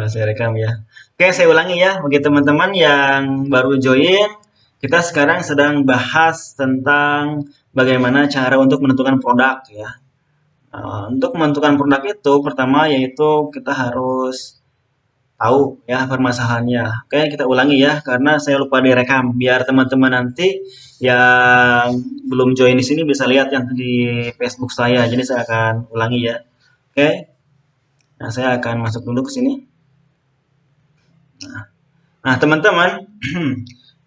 Saya rekam ya. Oke, saya ulangi ya. Bagi teman-teman yang baru join, kita sekarang sedang bahas tentang bagaimana cara untuk menentukan produk ya. Untuk menentukan produk itu, pertama yaitu kita harus tahu ya permasalahannya. Oke, kita ulangi ya, karena saya lupa direkam. Biar teman-teman nanti yang belum join di sini bisa lihat yang di Facebook saya. Jadi saya akan ulangi ya. Oke, nah saya akan masuk dulu ke sini. Nah, teman-teman,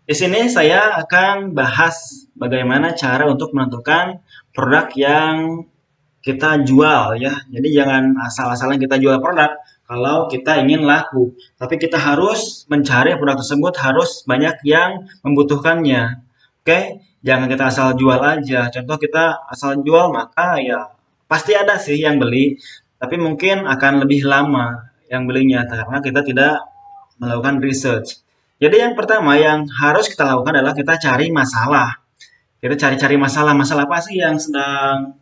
di sini saya akan bahas bagaimana cara untuk menentukan produk yang kita jual ya. Jadi jangan asal-asalan kita jual produk kalau kita ingin laku. Tapi kita harus mencari produk tersebut harus banyak yang membutuhkannya. Oke, jangan kita asal jual aja. Contoh kita asal jual maka ya pasti ada sih yang beli, tapi mungkin akan lebih lama yang belinya karena kita tidak melakukan research. Jadi yang pertama yang harus kita lakukan adalah kita cari masalah. Kita cari-cari masalah. Masalah apa sih yang sedang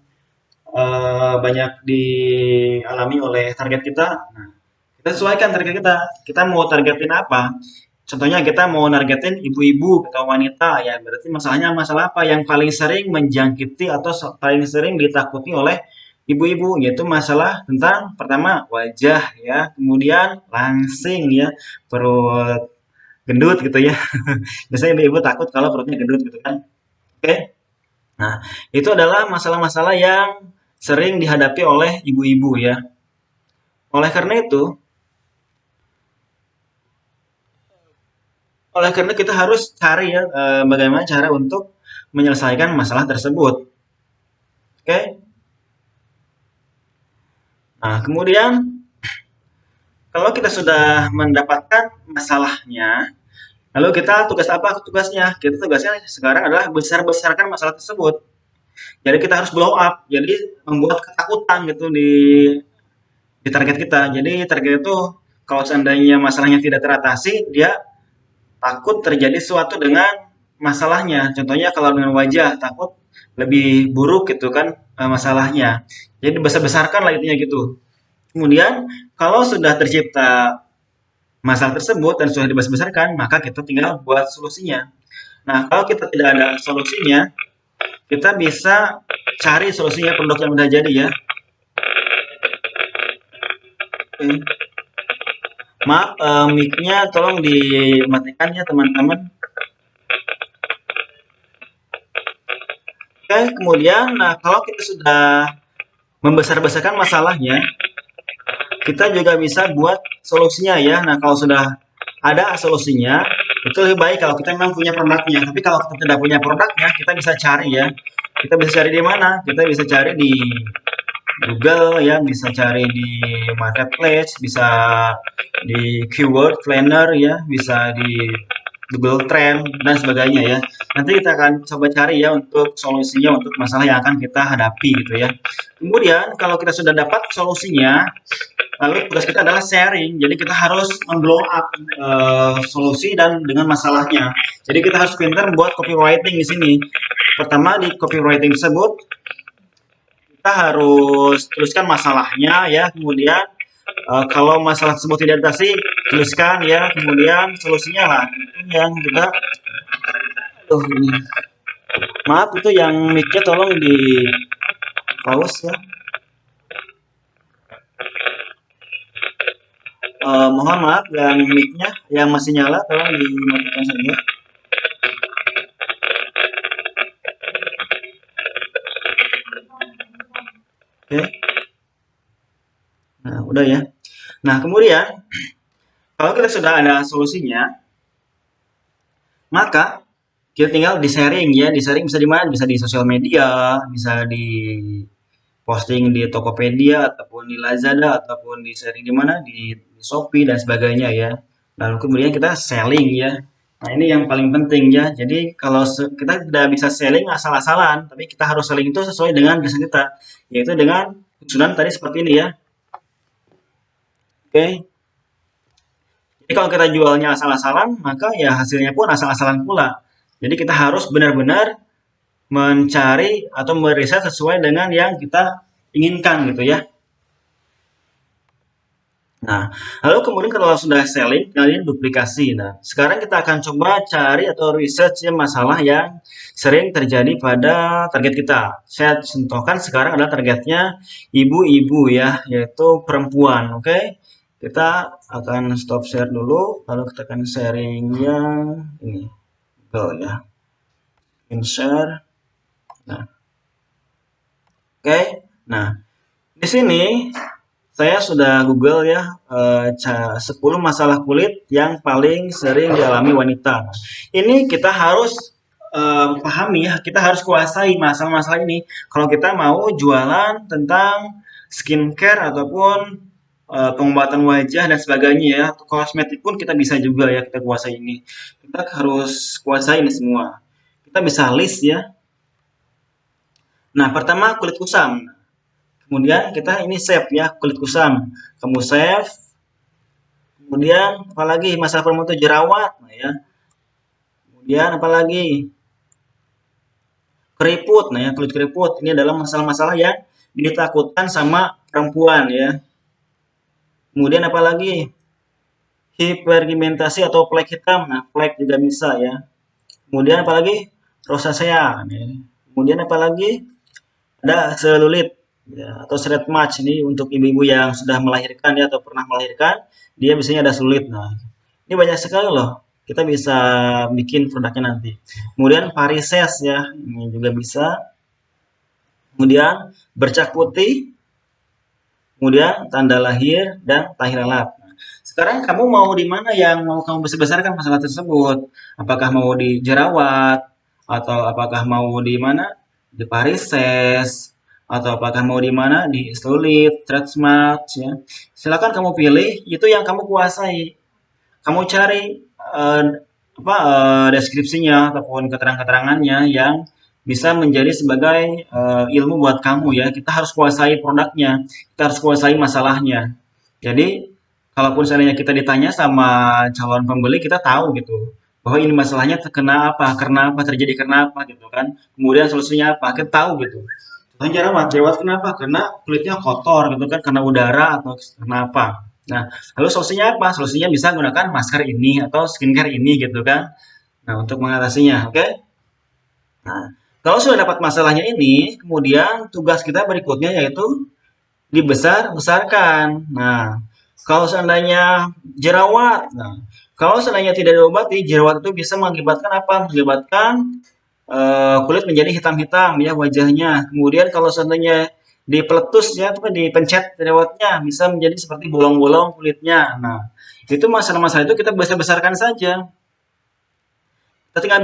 banyak dialami oleh target kita? Nah, kita sesuaikan target kita. Kita mau targetin apa? Contohnya kita mau nargetin ibu-ibu atau wanita ya, berarti masalahnya masalah apa yang paling sering menjangkiti atau paling sering ditakuti oleh ibu-ibu, yaitu masalah tentang pertama wajah ya, kemudian langsing ya, perut gendut gitu ya. Biasanya ibu-ibu takut kalau perutnya gendut gitu kan. Oke. Nah, itu adalah masalah-masalah yang sering dihadapi oleh ibu-ibu ya. Oleh karena itu, oleh karena kita harus cari ya bagaimana cara untuk menyelesaikan masalah tersebut. Oke. Nah, kemudian kalau kita sudah mendapatkan masalahnya, lalu kita tugas apa tugasnya? Kita tugasnya sekarang adalah besar-besarkan masalah tersebut. Jadi kita harus blow up. Jadi membuat ketakutan gitu di target kita. Jadi target itu kalau seandainya masalahnya tidak teratasi, dia takut terjadi sesuatu dengan masalahnya. Contohnya kalau dengan wajah takut lebih buruk gitu kan masalahnya. Jadi besar-besarkan lah intinya gitu. Kemudian kalau sudah tercipta masalah tersebut dan sudah dibesar-besarkan, maka kita tinggal buat solusinya. Nah, kalau kita tidak ada solusinya, kita bisa cari solusinya produk yang udah jadi ya. Oke. Maaf, mic-nya tolong dimatikan ya teman-teman. Oke, kemudian, nah kalau kita sudah membesar-besarkan masalahnya, kita juga bisa buat solusinya ya. Nah, kalau sudah ada solusinya, itu lebih baik kalau kita memang punya produknya. Tapi kalau kita tidak punya produknya, kita bisa cari ya. Kita bisa cari di mana? Kita bisa cari di Google ya, bisa cari di marketplace, bisa di keyword planner ya, bisa di Google Trend dan sebagainya ya. Nanti kita akan coba cari ya untuk solusinya untuk masalah yang akan kita hadapi gitu ya. Kemudian kalau kita sudah dapat solusinya, lalu tugas kita adalah sharing. Jadi kita harus memblow up solusi dan dengan masalahnya. Jadi kita harus pintar buat copywriting di sini. Pertama di copywriting tersebut kita harus tuliskan masalahnya ya, kemudian kalau masalah tersebut tidak diatasi tuliskan ya, kemudian solusinya lah itu yang juga ini maaf itu yang mic-nya tolong di pause ya. Mohon maaf yang mic-nya yang masih nyala tolong dimatikan saja. Oke. Nah, udah ya. Nah, kemudian kalau kita sudah ada solusinya, maka kita tinggal di sharing ya. Di sharing bisa di mana? Bisa di sosial media, bisa di posting di Tokopedia ataupun di Lazada ataupun di sharing di mana? Di Shopee dan sebagainya ya. Lalu kemudian kita selling ya. Nah, ini yang paling penting ya. Jadi kalau kita tidak bisa selling asal-asalan, tapi kita harus selling itu sesuai dengan bisnis kita, yaitu dengan susunan tadi seperti ini ya. Oke. Jadi kalau kita jualnya asal-asalan, maka ya hasilnya pun asal-asalan pula. Jadi kita harus benar-benar mencari atau meriset sesuai dengan yang kita inginkan gitu ya. Nah, lalu kemudian kalau sudah selling, kalian duplikasi. Nah, sekarang kita akan coba cari atau research ya masalah yang sering terjadi pada target kita. Saya contohkan sekarang adalah targetnya ibu-ibu ya, yaitu perempuan. Oke, kita akan stop share dulu, lalu kita akan sharing yang ini, Google ya, share. Nah, oke. Nah, di sini saya sudah Google ya 10 masalah kulit yang paling sering dialami wanita. Ini kita harus pahami ya, kita harus kuasai masalah-masalah ini. Kalau kita mau jualan tentang skincare ataupun pengobatan wajah dan sebagainya ya, atau kosmetik pun kita bisa juga ya kita kuasai ini. Kita harus kuasai ini semua. Kita bisa list ya. Nah, pertama kulit kusam. Kemudian kita ini save ya kulit kusam. Kamu save. Kemudian apalagi masalah perempuan itu jerawat, nah ya. Kemudian apalagi keriput, nah ya kulit keriput. Ini adalah masalah-masalah yang ditakutkan sama perempuan ya. Kemudian apalagi hiperpigmentasi atau flek hitam, nah flek juga bisa ya. Kemudian apalagi rosacea, ya. Kemudian apalagi ada selulit ya, atau thread match ini untuk ibu-ibu yang sudah melahirkan ya atau pernah melahirkan, dia biasanya ada sulit. Nah, ini banyak sekali loh. Kita bisa bikin produknya nanti. Kemudian varises ya, ini juga bisa. Kemudian bercak putih, kemudian tanda lahir dan tahi lalat. Sekarang kamu mau di mana yang mau kamu besar-besarkan masalah tersebut? Apakah mau di jerawat atau apakah mau di mana? Di varises atau apakah mau di mana? Di selulit, stretch marks ya. Silakan kamu pilih itu yang kamu kuasai. Kamu cari deskripsinya ataupun keterangan-keterangannya yang bisa menjadi sebagai ilmu buat kamu ya. Kita harus kuasai produknya, kita harus kuasai masalahnya. Jadi kalaupun seandainya kita ditanya sama calon pembeli, kita tahu gitu bahwa ini masalahnya terkena apa, karena apa, terjadi karena apa gitu kan. Kemudian solusinya apa, kita tahu gitu. Contohnya jerawat, jerawat kenapa? Karena kulitnya kotor gitu kan, karena udara atau karena apa. Nah, lalu solusinya apa? Solusinya bisa menggunakan masker ini atau skincare ini gitu kan. Nah, untuk mengatasinya, oke? Nah, kalau sudah dapat masalahnya ini, kemudian tugas kita berikutnya yaitu dibesar-besarkan. Nah, kalau seandainya jerawat, nah, kalau seandainya tidak diobati, jerawat itu bisa mengakibatkan apa? Mengakibatkan kulit menjadi hitam-hitam ya wajahnya. Kemudian kalau seandainya dipeletus ya, atau dipencet jerawatnya bisa menjadi seperti bolong-bolong kulitnya. Nah, itu masalah-masalah itu kita besar-besarkan saja. Kita tinggal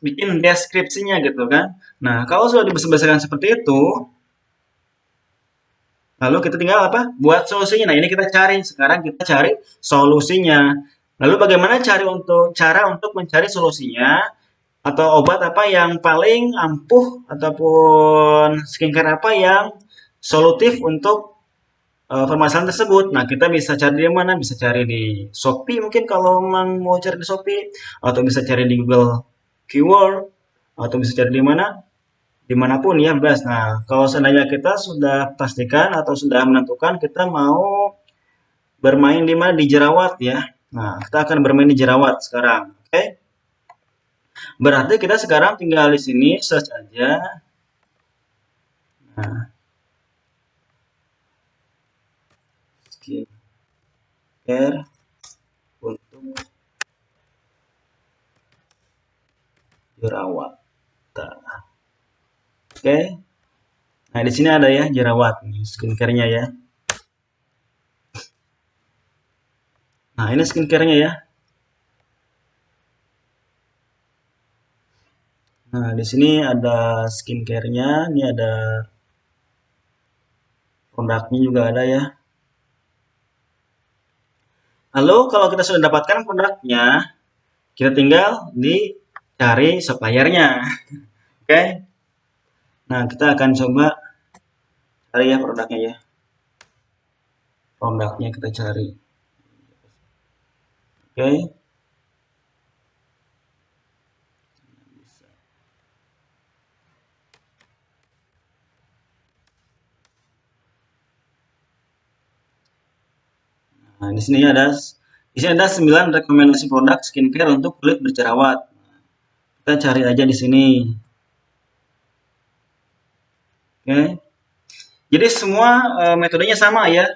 bikin deskripsinya gitu kan. Nah, kalau sudah dibesar-besarkan seperti itu, lalu kita tinggal apa? Buat solusinya. Nah, ini kita cari. Sekarang kita cari solusinya. Lalu bagaimana cara untuk mencari solusinya atau obat apa yang paling ampuh ataupun skincare apa yang solutif untuk permasalahan tersebut. Nah, kita bisa cari di mana? Bisa cari di Shopee mungkin kalau memang mau cari di Shopee atau bisa cari di Google Keyword atau bisa cari di mana? Dimanapun ya bebas. Nah, kalau seandainya kita sudah pastikan atau sudah menentukan kita mau bermain di mana di jerawat ya. Nah, kita akan bermain di jerawat sekarang. Oke. Berarti kita sekarang tinggal di sini search aja. Nah, skincare untuk jerawat. Nah, oke. Nah, di sini ada ya jerawat nih skincare-nya ya. Nah, ini skincare-nya ya. Nah, di sini ada skincare-nya, ini ada produknya juga ada ya. Lalu kalau kita sudah dapatkan produknya, kita tinggal dicari suppliernya. Oke. Nah, kita akan coba cari ya produknya ya. Produknya kita cari. Oke. Nah, di sini ada 9 rekomendasi produk skincare untuk kulit berjerawat. Kita cari aja di sini. Oke. Jadi semua metodenya sama ya.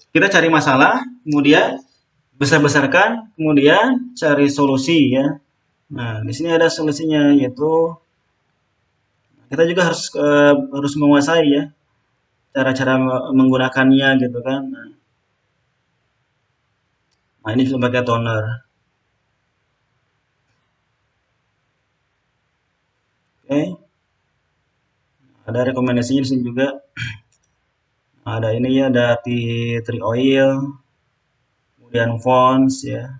Kita cari masalah, kemudian besar-besarkan, kemudian cari solusi ya. Nah, di sini ada solusinya yaitu kita juga harus menguasai ya cara-cara menggunakannya gitu kan. Nah, ini sebagai toner. Oke, ada rekomendasinya di sini juga. Ada ini ya, ada tea tree oil, kemudian Pond's ya,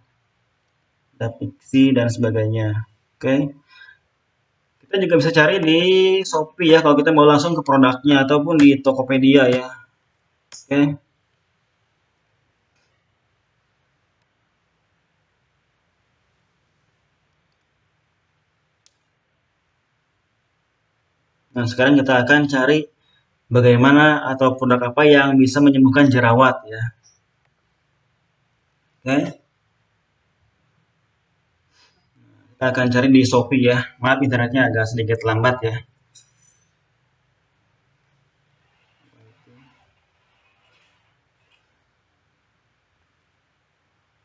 ada Pixi dan sebagainya. Oke, kita juga bisa cari di Shopee ya kalau kita mau langsung ke produknya ataupun di Tokopedia ya. Oke. Nah, sekarang kita akan cari bagaimana atau produk apa yang bisa menyembuhkan jerawat ya. Oke, kita akan cari di Shopee ya. Maaf internetnya agak sedikit lambat ya.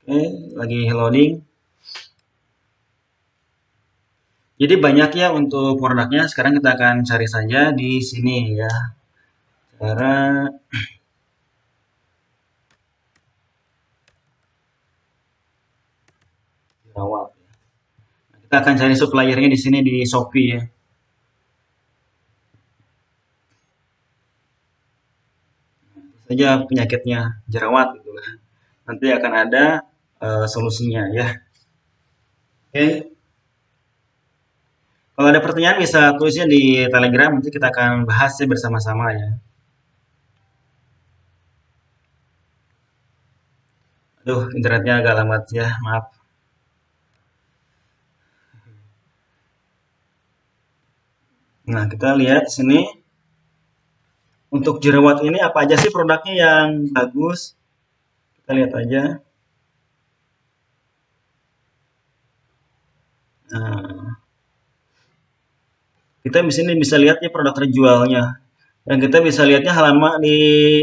Oke, lagi loading. Jadi banyak ya untuk produknya. Sekarang kita akan cari saja di sini ya. Cara jerawat. Kita akan cari suppliernya di sini di Shopee ya. Saja penyakitnya jerawat gitu kan. Nanti akan ada solusinya ya. Oke. Kalau ada pertanyaan bisa tulisnya di Telegram, nanti kita akan bahas ya bersama-sama ya. Aduh, internetnya agak lambat ya, maaf. Nah, kita lihat sini untuk jerawat ini apa aja sih produknya yang bagus? Kita lihat aja. Nah, kita di sini bisa lihat ya produk terjualnya. Dan kita bisa lihatnya halaman di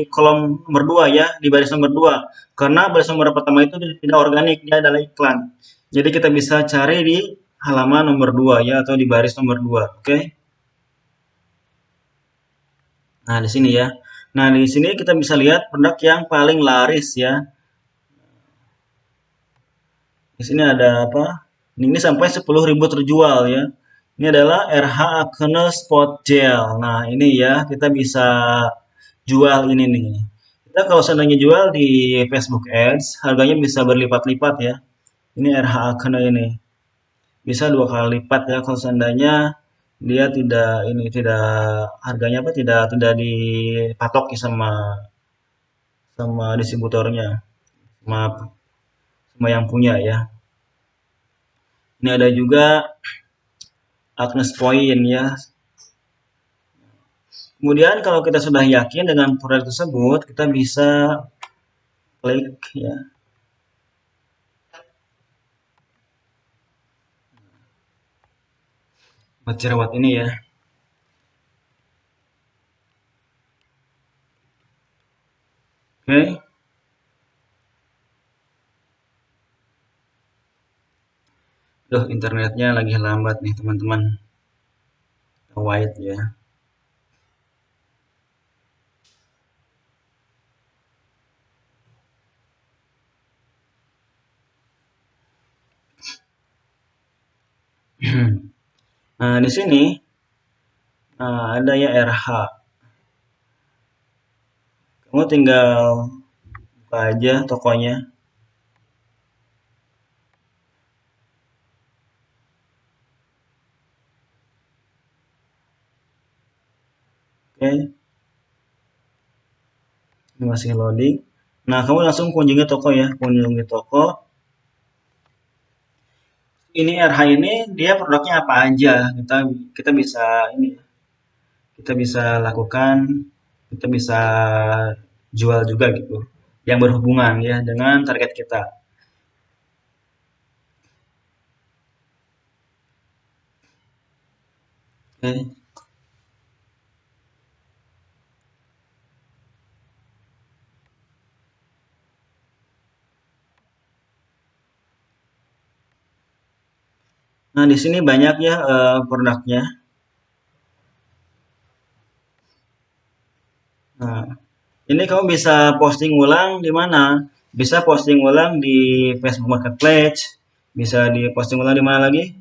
kolom nomor 2 ya, di baris nomor 2. Karena baris nomor pertama itu tidak organik, dia adalah iklan. Jadi kita bisa cari di halaman nomor 2 ya atau di baris nomor 2. Oke. Nah, di sini ya. Nah, di sini kita bisa lihat produk yang paling laris ya. Di sini ada apa? Ini sampai 10.000 terjual ya. Ini adalah RH Acne Spot Gel. Nah, ini ya kita bisa jual ini nih. Kita kalau seandainya jual di Facebook Ads, harganya bisa berlipat-lipat ya. Ini RH Acne ini. Bisa 2 kali lipat ya kalau seandainya dia tidak harganya apa tidak dipatok ya sama sama distributornya, sama sama yang punya ya. Ini ada juga Agnes Point ya. Kemudian kalau kita sudah yakin dengan produk tersebut, kita bisa klik ya. Buat jerawat ini ya. Oke. Duh, internetnya lagi lambat nih teman-teman. Wait ya. Nah, di sini ada ya RH. Kamu tinggal buka aja tokonya. Oke, ini masih loading. Nah, kamu langsung kunjungi toko ya, kunjungi toko. Ini RH ini dia produknya apa aja? Kita bisa ini kita bisa lakukan, kita bisa jual juga gitu. yang berhubungan ya dengan target kita. Oke. Nah, di sini banyak ya produknya. Nah, ini kamu bisa posting ulang di mana? Bisa posting ulang di Facebook Marketplace, bisa di posting ulang di mana lagi?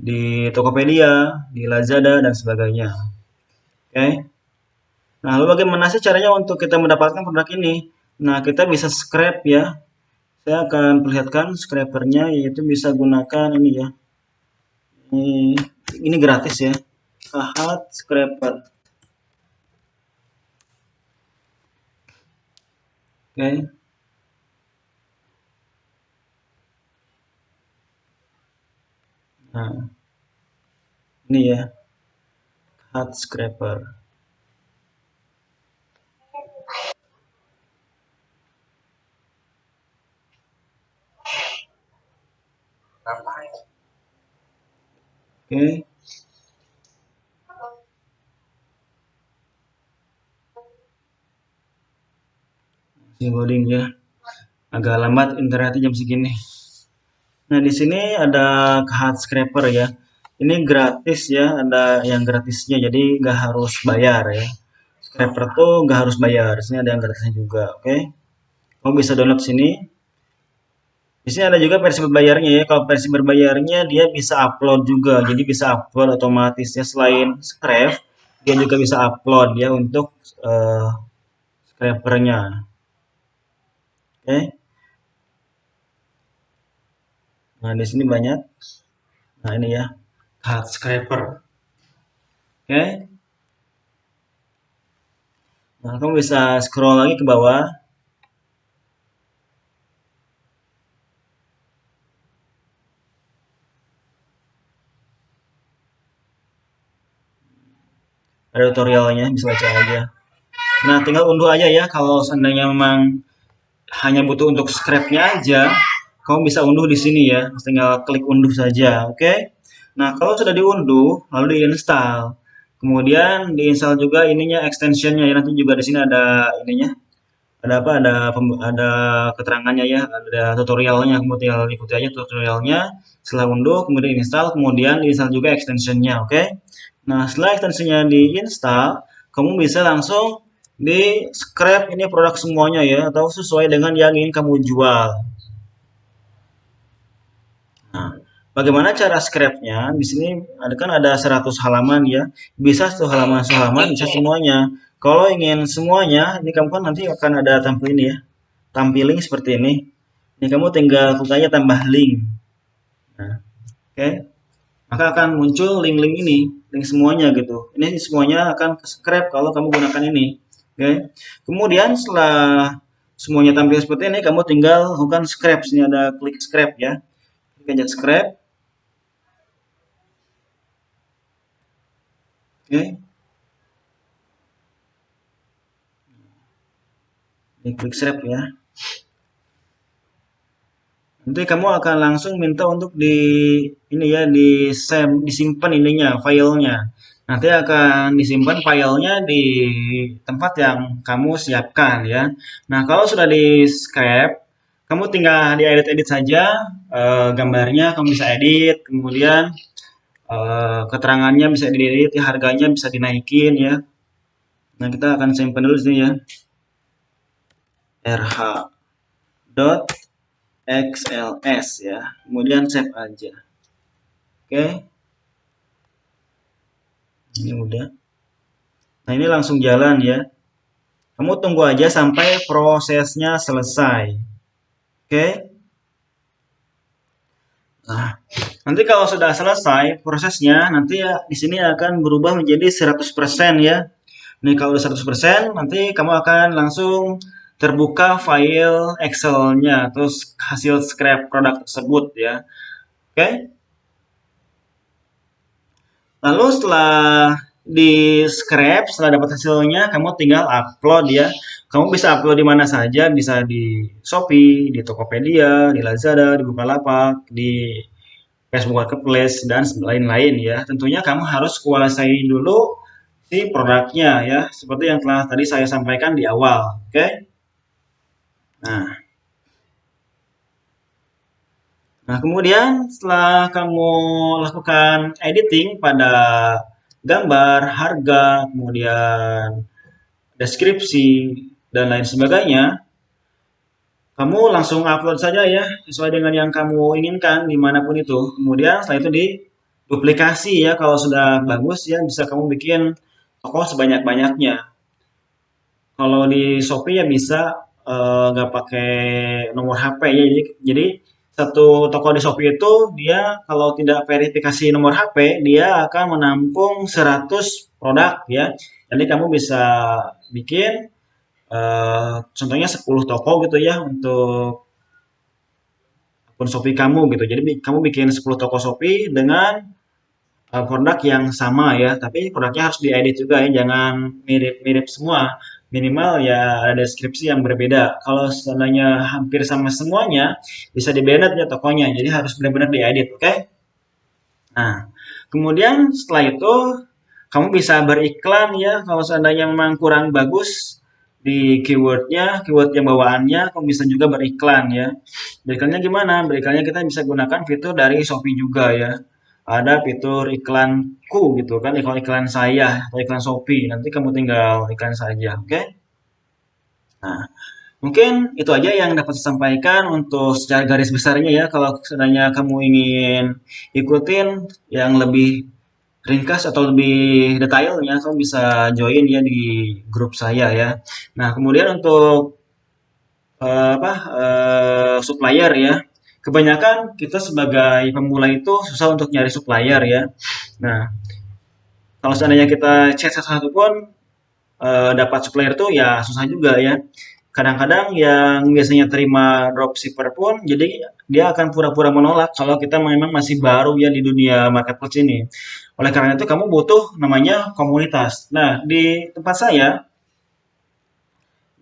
Di Tokopedia, di Lazada dan sebagainya. Oke. Nah, lalu bagaimana sih caranya untuk kita mendapatkan produk ini? Nah, kita bisa scrap ya. Saya akan perlihatkan scrapernya, yaitu bisa gunakan ini ya. Ini gratis ya. Kahat scraper. Oke. Nah, ini ya, Kahat scraper. Oke, masih loading ya. Agak lambat internetnya jam segini. Nah, di sini ada Kahat scraper ya. Ini gratis ya, ada yang gratisnya, jadi nggak harus bayar ya. Scraper tuh nggak harus bayar. Sini ada yang gratisnya juga, oke? Kamu bisa download sini. Di sini ada juga versi berbayarnya ya. Kalau versi berbayarnya dia bisa upload juga. Jadi bisa upload otomatis ya, selain Scrap, dia juga bisa upload ya untuk eh, scrapernya. Oke. Nah, di sini banyak. Nah, ini ya, Hard Scraper. Oke. Nah, kamu bisa scroll lagi ke bawah. Ada tutorialnya, bisa baca aja. Nah, tinggal unduh aja ya. Kalau seandainya memang hanya butuh untuk scrapnya aja, kamu bisa unduh di sini ya. Tinggal klik unduh saja, oke? Nah, kalau sudah diunduh, lalu diinstal. Kemudian diinstal juga ininya extensionnya ya. Nanti juga di sini ada ininya. Ada apa? Ada keterangannya ya. Ada tutorialnya. Kamu tinggal ikuti aja tutorialnya. Setelah unduh, kemudian install, kemudian diinstal juga extensionnya, oke? Nah, setelah extensionnya diinstal, kamu bisa langsung di scrap ini produk semuanya ya, atau sesuai dengan yang ingin kamu jual. Nah, bagaimana cara scrapnya? Di sini ada kan ada 100 halaman ya. Bisa satu halaman bisa semuanya. Kalau ingin semuanya, ini kamu kan nanti akan ada tampil ini ya. Tampil link seperti ini. Ini kamu tinggal klik aja tambah link. Nah, oke. Maka akan muncul link-link ini, link semuanya gitu. Ini semuanya akan ke scrap kalau kamu gunakan ini. Oke. Kemudian setelah semuanya tampil seperti ini, kamu tinggal lakukan scrap. Sini ada klik scrap ya. Klik aja scrap. Oke. Ini klik scrap ya. Nanti kamu akan langsung minta untuk di ini ya disimpan ininya filenya. Nanti akan disimpan filenya di tempat yang kamu siapkan ya. Nah, kalau sudah di scrap, kamu tinggal diedit-edit saja gambarnya, kamu bisa edit, kemudian keterangannya bisa diedit, ya, harganya bisa dinaikin ya. Nah, kita akan simpan dulu di sini ya. rh.xls ya. Kemudian save aja. Oke. Ini udah. Nah, ini langsung jalan ya. Kamu tunggu aja sampai prosesnya selesai. Oke. Nah, nanti kalau sudah selesai prosesnya, nanti ya di sini akan berubah menjadi 100% ya. Nih kalau udah 100%, nanti kamu akan langsung terbuka file Excel-nya, terus hasil scrap produk tersebut ya. Oke. Lalu setelah di scrap setelah dapat hasilnya, kamu tinggal upload ya. Kamu bisa upload di mana saja, bisa di Shopee, di Tokopedia, di Lazada, di Bukalapak, di Facebook Marketplace dan lain-lain ya. Tentunya kamu harus kuasai dulu si produknya ya, seperti yang telah tadi saya sampaikan di awal. Oke. Nah, Nah, kemudian setelah kamu lakukan editing pada gambar, harga, kemudian deskripsi, dan lain sebagainya, kamu langsung upload saja ya, sesuai dengan yang kamu inginkan, dimanapun itu. Kemudian setelah itu diduplikasi ya, kalau sudah bagus ya, bisa kamu bikin toko sebanyak-banyaknya. Kalau di Shopee ya bisa nggak pakai nomor HP ya. Jadi satu toko di Shopee itu dia kalau tidak verifikasi nomor HP, dia akan menampung 100 produk ya. Jadi kamu bisa bikin contohnya 10 toko gitu ya untuk akun Shopee kamu gitu. Jadi kamu bikin 10 toko Shopee dengan produk yang sama ya, tapi produknya harus diedit juga ya, jangan mirip-mirip semua. Minimal ya ada deskripsi yang berbeda. Kalau seandainya hampir sama semuanya, bisa di-banned ya tokonya. Jadi harus benar-benar diedit, oke? Nah, kemudian setelah itu kamu bisa beriklan ya. Kalau seandainya memang kurang bagus di keywordnya, keyword yang bawaannya, kamu bisa juga beriklan ya. Beriklannya gimana? Beriklannya kita bisa gunakan fitur dari Shopee juga ya. Ada fitur iklanku gitu kan, iklan-iklan saya atau iklan Shopee. Nanti kamu tinggal iklan saja, oke? Nah, mungkin itu aja yang dapat saya sampaikan untuk secara garis besarnya ya. Kalau seandainya kamu ingin ikutin yang lebih ringkas atau lebih detailnya, kamu bisa join ya di grup saya ya. Nah, kemudian untuk supplier ya. Kebanyakan kita sebagai pemula itu susah untuk nyari supplier ya. Nah, kalau seandainya kita chat satu-satu pun dapat supplier tuh ya susah juga ya. Kadang-kadang yang biasanya terima dropshipper pun jadi dia akan pura-pura menolak kalau kita memang masih baru ya di dunia marketplace ini. Oleh karena itu kamu butuh namanya komunitas. Nah, di tempat saya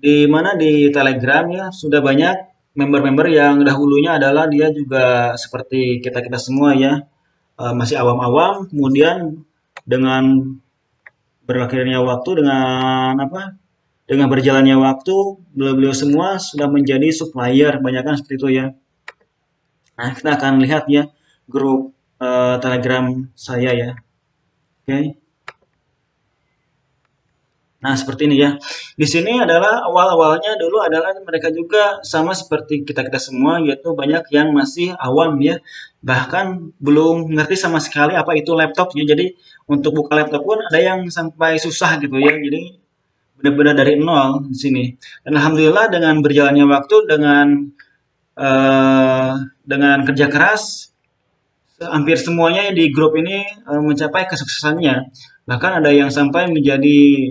di mana di Telegram ya sudah banyak member-member yang dahulunya adalah dia juga seperti kita-kita semua ya, masih awam-awam, kemudian dengan berakhirnya waktu dengan apa dengan berjalannya waktu, beliau-beliau semua sudah menjadi supplier, kebanyakan seperti itu ya. Nah, kita akan lihat ya grup Telegram saya ya. Oke. Okay. Nah, seperti ini ya. Di sini adalah awal-awalnya dulu adalah mereka juga sama seperti kita-kita semua, yaitu banyak yang masih awam ya. Bahkan belum ngerti sama sekali apa itu laptop ya. Jadi untuk buka laptop pun ada yang sampai susah gitu ya. Jadi benar-benar dari nol di sini. Dan alhamdulillah dengan berjalannya waktu eh, dengan kerja keras hampir semuanya di grup ini mencapai kesuksesannya. Bahkan ada yang sampai menjadi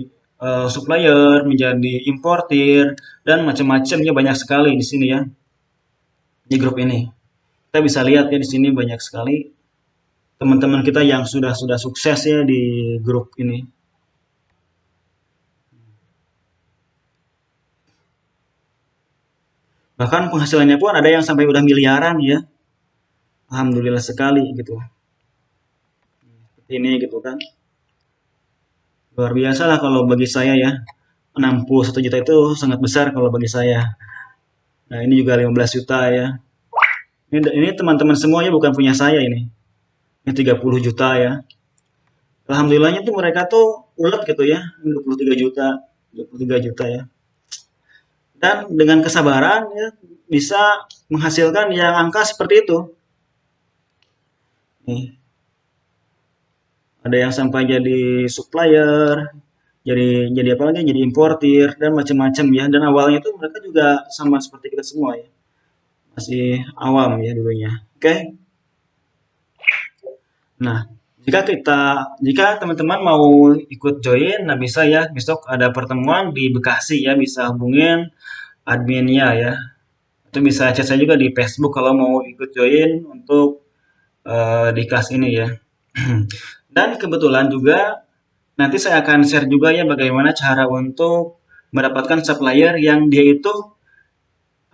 supplier, menjadi importir dan macam-macamnya banyak sekali di sini ya di grup ini. Kita bisa lihat ya di sini banyak sekali teman-teman kita yang sudah sukses ya di grup ini. Bahkan penghasilannya pun ada yang sampai udah miliaran ya. Alhamdulillah sekali gitu. Seperti ini gitu kan. Luar biasa lah kalau bagi saya ya. 61 juta itu sangat besar kalau bagi saya. Nah, ini juga 15 juta ya. Ini teman-teman semuanya bukan punya saya ini. Ini 30 juta ya. Alhamdulillahnya tuh mereka tuh ulet gitu ya. 23 juta, 23 juta ya. Dan dengan kesabaran ya bisa menghasilkan yang angka seperti itu. Nih, ada yang sampai jadi supplier, jadi apa lagi? Jadi importir dan macam-macam ya. Dan awalnya tuh mereka juga sama seperti kita semua ya. Masih awam ya dulunya. Oke. Nah, jika teman-teman mau ikut join, nah bisa ya besok ada pertemuan di Bekasi ya, bisa hubungin adminnya ya. Itu bisa chat saya juga di Facebook kalau mau ikut join untuk di kelas ini ya. Dan kebetulan juga nanti saya akan share juga ya bagaimana cara untuk mendapatkan supplier yang dia itu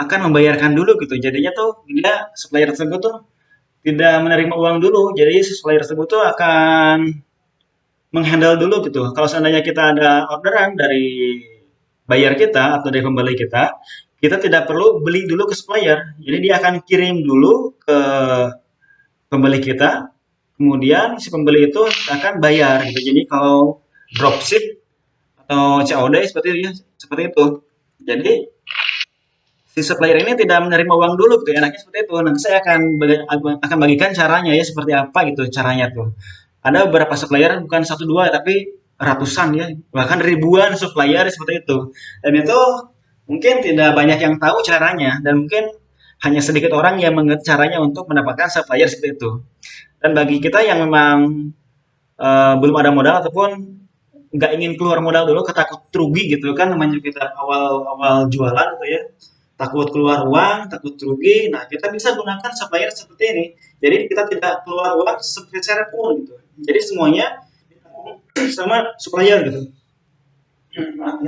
akan membayarkan dulu gitu. Jadinya tuh dia supplier tersebut tuh tidak menerima uang dulu. Jadi si supplier tersebut tuh akan menghandle dulu gitu. Kalau seandainya kita ada orderan dari buyer kita atau dari pembeli kita tidak perlu beli dulu ke supplier. Jadi dia akan kirim dulu ke pembeli kita, kemudian si pembeli itu akan bayar gitu. Jadi kalau dropship atau COD seperti itu ya, seperti itu. Jadi si supplier ini tidak menerima uang dulu gitu, enaknya seperti itu. Nanti saya akan bagikan caranya ya seperti apa gitu caranya tuh. Ada beberapa supplier bukan satu dua tapi ratusan ya, bahkan ribuan supplier seperti itu. Dan itu mungkin tidak banyak yang tahu caranya dan mungkin hanya sedikit orang yang mengerti caranya untuk mendapatkan supplier seperti itu. Dan bagi kita yang memang belum ada modal ataupun nggak ingin keluar modal dulu, ketakut rugi gitu kan, namanya kita awal-awal jualan gitu ya, takut keluar uang, takut rugi. Nah, kita bisa gunakan supplier seperti ini. Jadi kita tidak keluar uang sepeser pun gitu. Jadi semuanya sama supplier gitu. Maaf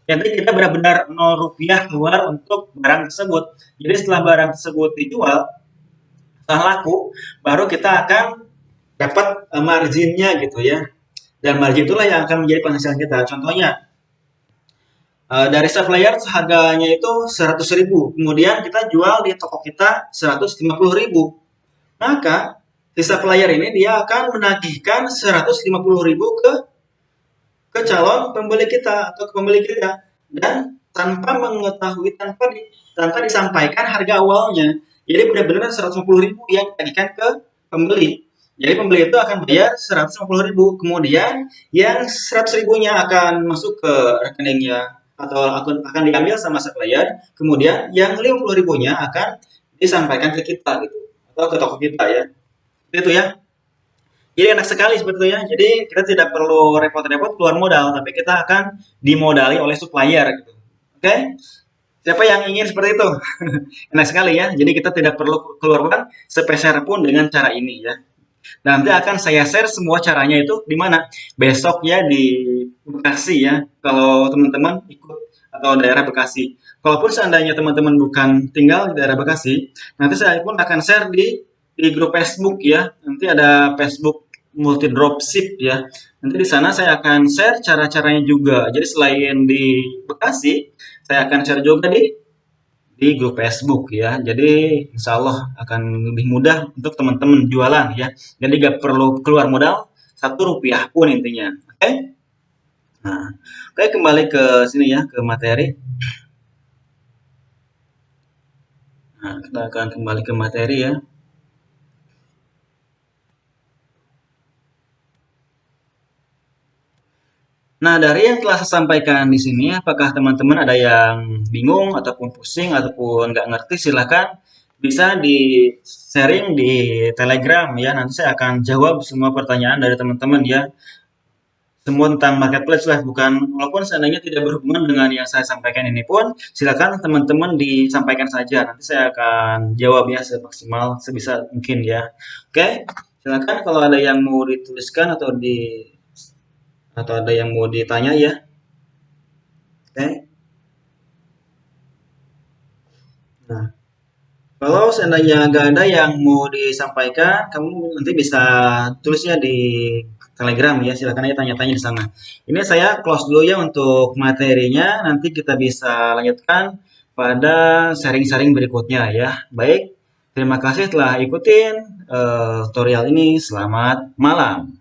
ya, jadi kita benar-benar 0 rupiah keluar untuk barang tersebut. Jadi setelah barang tersebut dijual, setelah laku, baru kita akan dapat marginnya gitu ya. Dan margin itulah yang akan menjadi penghasilan kita. Contohnya, dari supplier harganya itu 100.000, kemudian kita jual di toko kita 150.000. Maka si supplier ini dia akan menagihkan 150.000 ke calon pembeli kita atau ke pembeli kita, dan tanpa mengetahui, tanpa disampaikan harga awalnya. Jadi benar-benar 150.000 yang ditagihkan ke pembeli. Jadi pembeli itu akan bayar 150.000, kemudian yang 100.000-nya akan masuk ke rekeningnya atau akan diambil sama supplier, kemudian yang 50.000-nya akan disampaikan ke kita gitu atau ke toko kita ya. Itu ya. Jadi enak sekali seperti itu ya. Jadi kita tidak perlu repot-repot keluar modal, tapi kita akan dimodali oleh supplier gitu. Oke? Siapa yang ingin seperti itu? Enak sekali ya. Jadi kita tidak perlu keluar uang sepeser pun dengan cara ini ya. Nanti akan saya share semua caranya itu di mana? Besok ya di Bekasi ya. Kalau teman-teman ikut atau daerah Bekasi. Kalaupun seandainya teman-teman bukan tinggal di daerah Bekasi, nanti saya pun akan share di grup Facebook ya. Nanti ada Facebook multi dropship ya. Nanti di sana saya akan share cara-caranya juga. Jadi selain di Bekasi, saya akan share juga di grup Facebook ya. Jadi insya Allah akan lebih mudah untuk teman-teman jualan ya. Jadi gak perlu keluar modal 1 rupiah pun intinya. Oke? Nah, oke, kembali ke sini ya, ke materi. Nah, kita akan kembali ke materi ya. Nah, dari yang telah saya sampaikan di sini, apakah teman-teman ada yang bingung ataupun pusing ataupun nggak ngerti, silahkan bisa di sharing di Telegram ya. Nanti saya akan jawab semua pertanyaan dari teman-teman ya. Semua tentang marketplace lah, bukan, walaupun seandainya tidak berhubungan dengan yang saya sampaikan ini pun, silakan teman-teman disampaikan saja. Nanti saya akan jawab ya semaksimal sebisa mungkin ya. Oke, silakan kalau ada yang mau dituliskan atau ada yang mau ditanya ya. Oke. Nah, kalau seandainya nggak ada yang mau disampaikan, kamu nanti bisa tulisnya di Telegram ya. Silakan aja tanya-tanya di sana. Ini saya close dulu ya untuk materinya. Nanti kita bisa lanjutkan pada sharing-sharing berikutnya ya. Baik, terima kasih telah ikutin tutorial ini. Selamat malam.